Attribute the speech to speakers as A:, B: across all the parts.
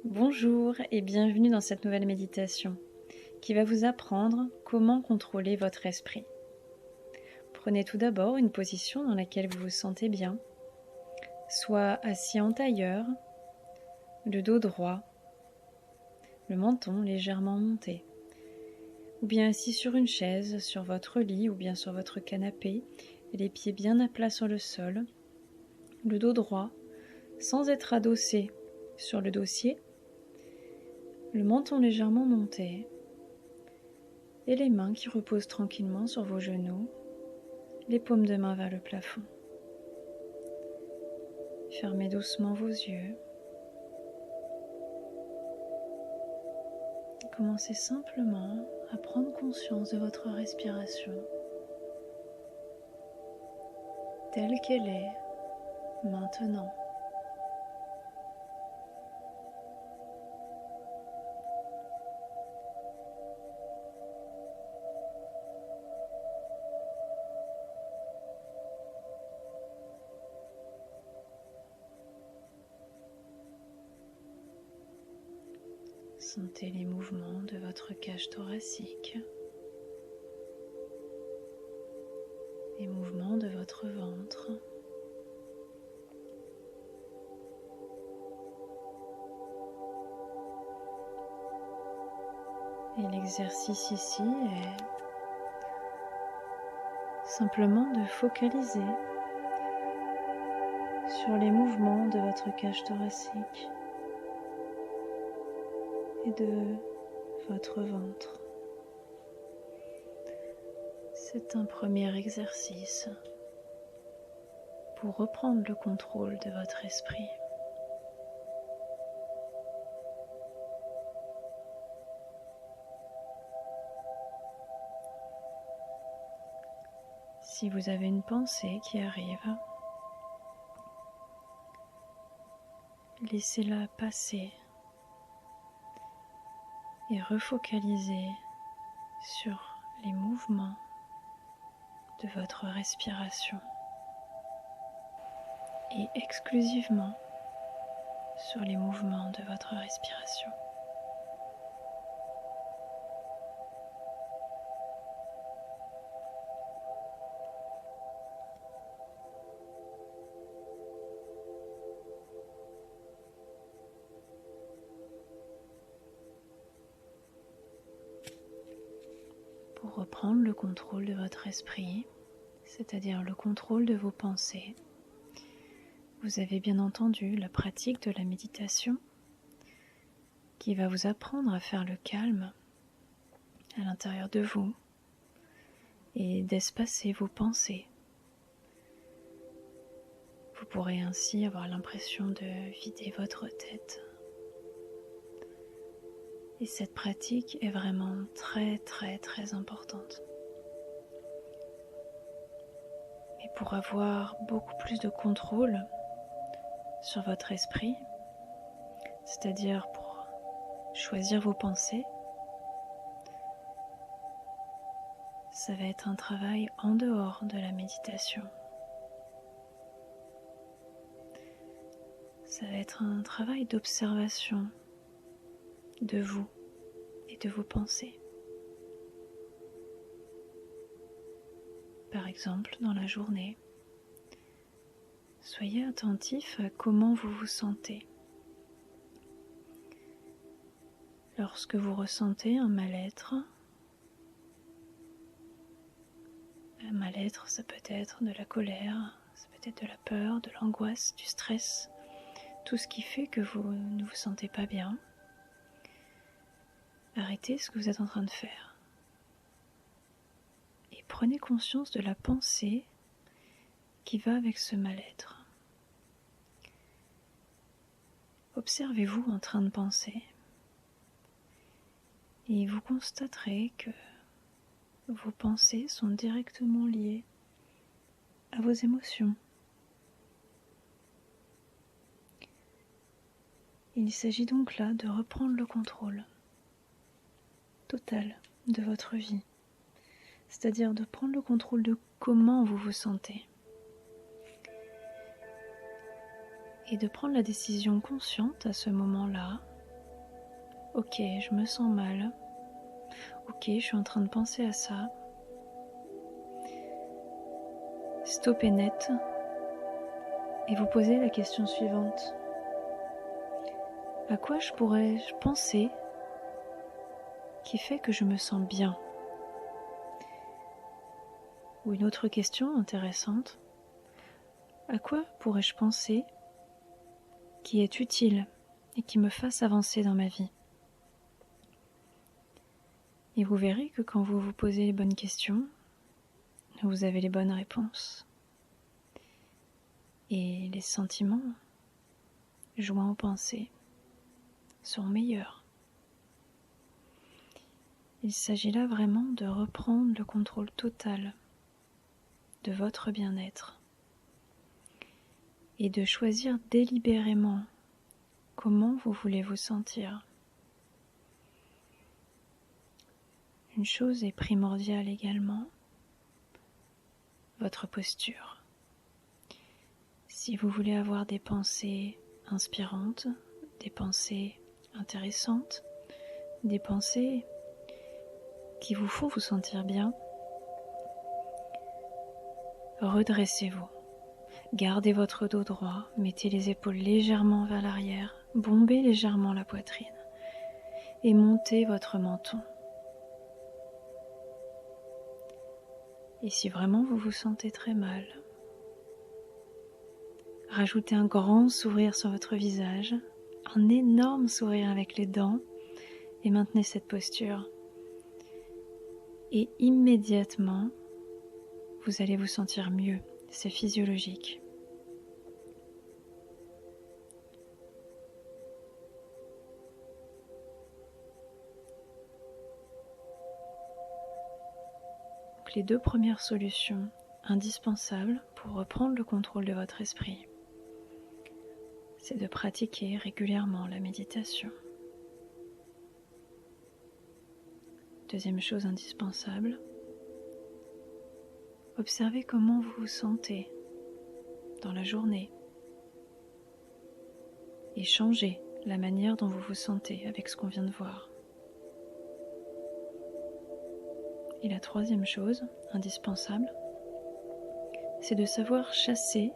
A: Bonjour et bienvenue dans cette nouvelle méditation qui va vous apprendre comment contrôler votre esprit. Prenez tout d'abord une position dans laquelle vous vous sentez bien, soit assis en tailleur, le dos droit, le menton légèrement monté, ou bien assis sur une chaise, sur votre lit ou bien sur votre canapé, les pieds bien à plat sur le sol, le dos droit, sans être adossé sur le dossier, le menton légèrement monté et les mains qui reposent tranquillement sur vos genoux, les paumes de main vers le plafond. Fermez doucement vos yeux. Commencez simplement à prendre conscience de votre respiration telle qu'elle est maintenant. Sentez les mouvements de votre cage thoracique, les mouvements de votre ventre. Et l'exercice ici est simplement de focaliser sur les mouvements de votre cage thoracique et de votre ventre. C'est un premier exercice pour reprendre le contrôle de votre esprit. Si vous avez une pensée qui arrive, laissez-la passer et refocalisez sur les mouvements de votre respiration et exclusivement sur les mouvements de votre respiration. Pour reprendre le contrôle de votre esprit, c'est-à-dire le contrôle de vos pensées, vous avez bien entendu la pratique de la méditation qui va vous apprendre à faire le calme à l'intérieur de vous et d'espacer vos pensées. Vous pourrez ainsi avoir l'impression de vider votre tête. Et cette pratique est vraiment très importante. Et pour avoir beaucoup plus de contrôle sur votre esprit, c'est-à-dire pour choisir vos pensées, ça va être un travail en dehors de la méditation. Ça va être un travail d'observation de vous et de vos pensées. Par exemple, dans la journée, soyez attentif à comment vous vous sentez. Lorsque vous ressentez un mal-être, ça peut être de la colère, ça peut être de la peur, de l'angoisse, du stress, tout ce qui fait que vous ne vous sentez pas bien. Arrêtez ce que vous êtes en train de faire et prenez conscience de la pensée qui va avec ce mal-être. Observez-vous en train de penser et vous constaterez que vos pensées sont directement liées à vos émotions. Il s'agit donc là de reprendre le contrôle total de votre vie, c'est-à-dire de prendre le contrôle de comment vous vous sentez et de prendre la décision consciente à ce moment-là Ok, je me sens mal. Ok, je suis en train de penser à ça. Stoppez net et vous posez la question suivante. À quoi je pourrais penser qui fait que je me sens bien? Ou une autre question intéressante. À quoi pourrais-je penser qui est utile et qui me fasse avancer dans ma vie? Et vous verrez que quand vous vous posez les bonnes questions, vous avez les bonnes réponses. Et les sentiments, joints aux pensées, sont meilleurs. Il s'agit là vraiment de reprendre le contrôle total de votre bien-être et de choisir délibérément comment vous voulez vous sentir. Une chose est primordiale également, votre posture. Si vous voulez avoir des pensées inspirantes, des pensées intéressantes, des pensées qui vous font vous sentir bien, redressez-vous. Gardez votre dos droit, mettez les épaules légèrement vers l'arrière, bombez légèrement la poitrine et montez votre menton. Et si vraiment vous vous sentez très mal, rajoutez un grand sourire sur votre visage, un énorme sourire avec les dents et maintenez cette posture. Et immédiatement, vous allez vous sentir mieux, c'est physiologique. Donc, les deux premières solutions indispensables pour reprendre le contrôle de votre esprit, c'est de pratiquer régulièrement la méditation. Deuxième chose indispensable, observez comment vous vous sentez dans la journée et changez la manière dont vous vous sentez avec ce qu'on vient de voir. Et la troisième chose indispensable, c'est de savoir chasser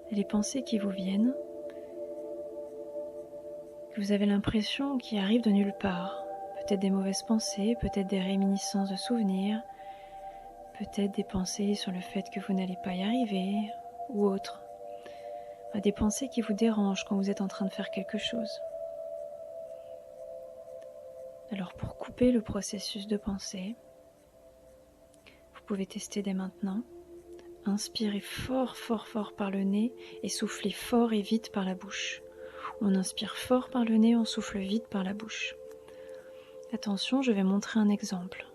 A: les pensées qui vous viennent, que vous avez l'impression qui arrivent de nulle part. Peut-être des mauvaises pensées, peut-être des réminiscences de souvenirs, peut-être des pensées sur le fait que vous n'allez pas y arriver, ou autre. Des pensées qui vous dérangent quand vous êtes en train de faire quelque chose. Alors pour couper le processus de pensée, vous pouvez tester dès maintenant. Inspirez fort, fort, fort par le nez et soufflez fort et vite par la bouche. On inspire fort par le nez, on souffle vite par la bouche. Attention, je vais montrer un exemple.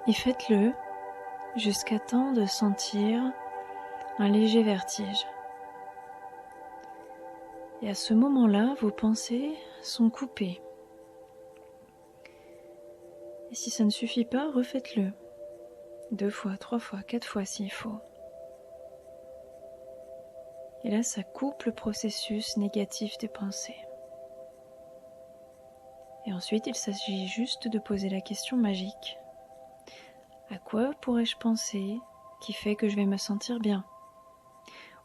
A: Et faites-le jusqu'à temps de sentir un léger vertige. Et à ce moment-là, vos pensées sont coupées. Et si ça ne suffit pas, refaites-le. 2 fois, 3 fois, 4 fois s'il faut. Et là, ça coupe le processus négatif des pensées. Et ensuite, il s'agit juste de poser la question magique. À quoi pourrais-je penser qui fait que je vais me sentir bien?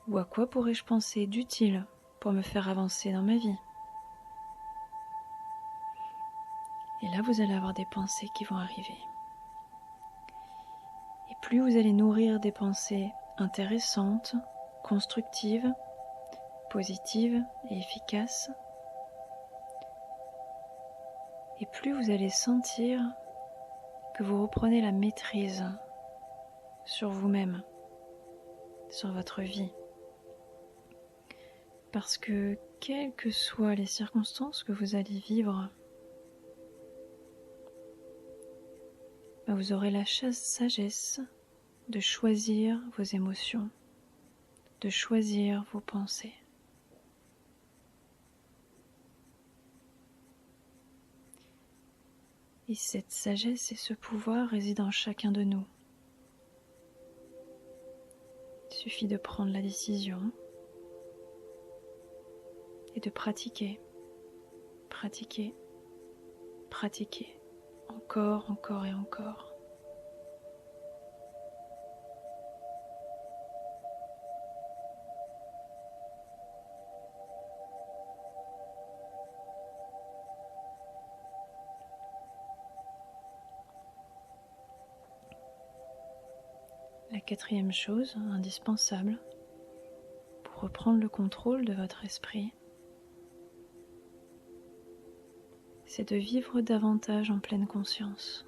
A: Ou à quoi pourrais-je penser d'utile pour me faire avancer dans ma vie? Et là, vous allez avoir des pensées qui vont arriver. Et plus vous allez nourrir des pensées intéressantes, constructives, positives et efficaces, et plus vous allez sentir que vous reprenez la maîtrise sur vous-même, sur votre vie. Parce que quelles que soient les circonstances que vous allez vivre, vous aurez la sagesse de choisir vos émotions, de choisir vos pensées. Et cette sagesse et ce pouvoir résident en chacun de nous. suffit de prendre la décision et de pratiquer, pratiquer, pratiquer, encore, encore et encore. La quatrième chose indispensable pour reprendre le contrôle de votre esprit, c'est de vivre davantage en pleine conscience.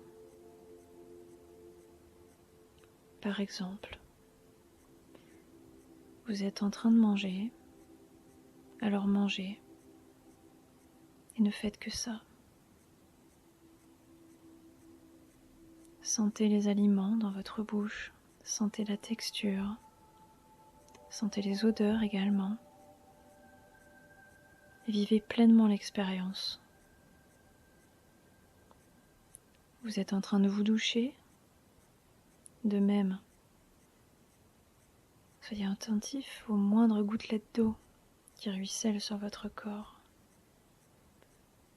A: Par exemple, vous êtes en train de manger, alors mangez et ne faites que ça. Sentez les aliments dans votre bouche, sentez la texture, sentez les odeurs également. Vivez pleinement l'expérience. Vous êtes en train de vous doucher, de même. Soyez attentif aux moindres gouttelettes d'eau qui ruissellent sur votre corps.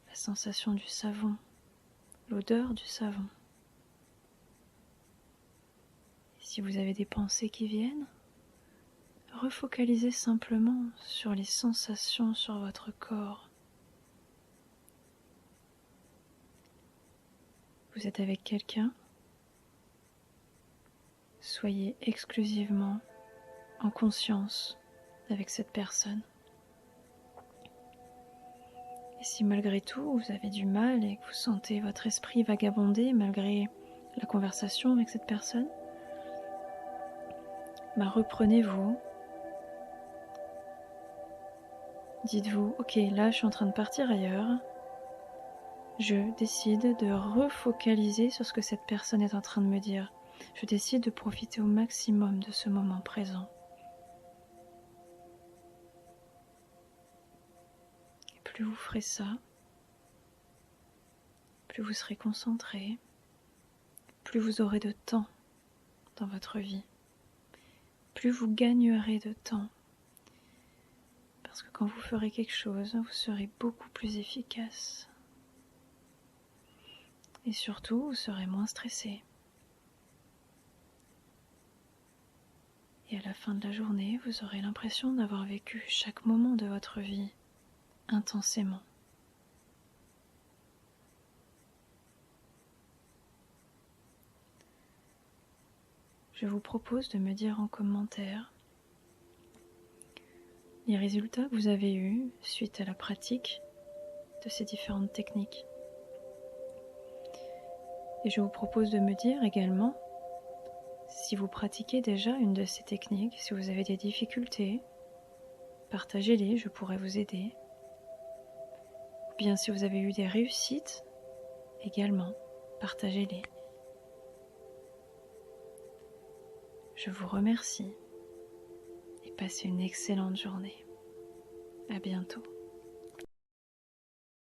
A: La sensation du savon, l'odeur du savon. Et si vous avez des pensées qui viennent, refocalisez simplement sur les sensations sur votre corps. Vous êtes avec quelqu'un? Soyez exclusivement en conscience avec cette personne. Et si malgré tout vous avez du mal et que vous sentez votre esprit vagabonder malgré la conversation avec cette personne, reprenez-vous. Dites-vous, ok, là je suis en train de partir ailleurs. Je décide de refocaliser sur ce que cette personne est en train de me dire. Je décide de profiter au maximum de ce moment présent. Et plus vous ferez ça, plus vous serez concentré, plus vous aurez de temps dans votre vie, plus vous gagnerez de temps. Parce que quand vous ferez quelque chose, vous serez beaucoup plus efficace. Et surtout, vous serez moins stressé. Et à la fin de la journée, vous aurez l'impression d'avoir vécu chaque moment de votre vie intensément. Je vous propose de me dire en commentaire les résultats que vous avez eus suite à la pratique de ces différentes techniques. Et je vous propose de me dire également si vous pratiquez déjà une de ces techniques, si vous avez des difficultés, partagez-les, je pourrais vous aider. Ou bien si vous avez eu des réussites, également, partagez-les. Je vous remercie et passez une excellente journée. À bientôt.